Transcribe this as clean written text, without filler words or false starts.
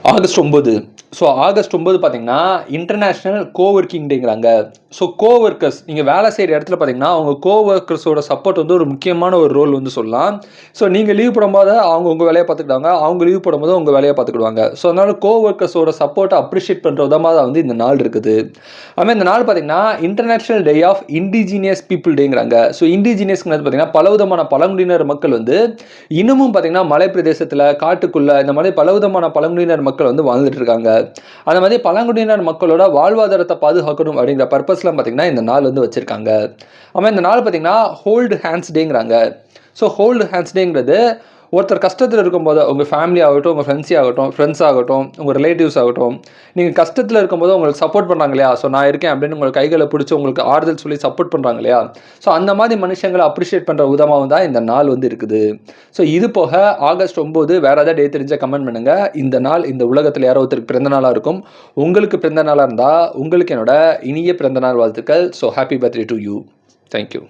August 9. So August 9 பார்த்தீங்கன்னா international கோவொர்க்கிங் டேங்கிறாங்க. So கோவொர்க்கர்ஸ் நீங்கள் வேலை செய்கிற இடத்துல பார்த்தீங்கன்னா அவங்க கோவொர்க்கர்ஸோட சப்போர்ட் வந்து ஒரு முக்கியமான ஒரு ரோல் வந்து சொல்லலாம். ஸோ நீங்கள் லீவ் போடும்போது அவங்க உங்கள் வேலையை பார்த்துக்கிட்டாங்க, அவங்க லீவ் போடும்போது உங்கள் வேலையை பார்த்துக்கிடுவாங்க. ஸோ அதனால் கோவொர்க்கர்ஸோட சப்போர்ட்டை அப்ரிஷியேட் பண்ணுற விதமாக தான் வந்து இந்த நாள் இருக்குது. அதுமாதிரி இந்த நாள் பார்த்தீங்கன்னா international day of indigenous people டேங்கிறாங்க. ஸோ இண்டிஜினியஸ்ங்கிறது பார்த்தீங்கன்னா பலவிதமான பழங்குடியினர் மக்கள் வந்து இன்னமும் பார்த்தீங்கன்னா மலை பிரதேசத்தில் காட்டுக்குள்ளே இந்த மாதிரி பலவிதமான பழங்குடியினர் மக்கள் வந்து வாழ்ந்துட்டு இருக்காங்க. அந்த மாதிரி பழங்குடியினர் மக்களோட வாழ்வாதாரத்தை பாதுகாக்கணும் அப்படிங்கிற பர்பஸ்லாம் பார்த்தீங்கன்னா இந்த நாள் வந்து வச்சிருக்காங்க. ஆமாம், இந்த நாள் பார்த்தீங்கன்னா ஹோல்டு ஹேண்ட்ஸ் டேங்கிறாங்க. ஸோ ஹோல்டு ஹேண்ட்ஸ் டேங்கிறது ஒருத்தர் கஷ்டத்தில் இருக்கும்போது உங்கள் ஃபேமிலி ஆகட்டும், உங்கள் ஃப்ரெண்ட்ஸ் ஆகட்டும், உங்கள் ரிலேட்டிவ்ஸ் ஆகட்டும், நீங்கள் கஷ்டத்தில் இருக்கும்போது உங்களுக்கு சப்போர்ட் பண்ணுறாங்க இல்லையா? ஸோ நான் இருக்கேன் அப்படின்னு உங்கள் கைகளை பிடிச்சி உங்களுக்கு ஆறுதல் சொல்லி சப்போர்ட் பண்ணுறாங்க இல்லையா? ஸோ அந்த மாதிரி மனுஷங்களை அப்ரிஷியேட் பண்ணுற விதமாக தான் இந்த நாள் வந்து இருக்குது. ஸோ இது போக ஆகஸ்ட் 9 வேறு ஏதாவது டே தெரிஞ்சால் கமெண்ட் பண்ணுங்கள். இந்த நாள் இந்த உலகத்தில் யாரோ ஒருத்தருக்கு பிறந்த நாளாக இருக்கும். உங்களுக்கு பிறந்த நாளாக இருந்தால் உங்களுக்கு என்னோட இனிய பிறந்த நாள் வாழ்த்துக்கள். So happy birthday to you. Thank you.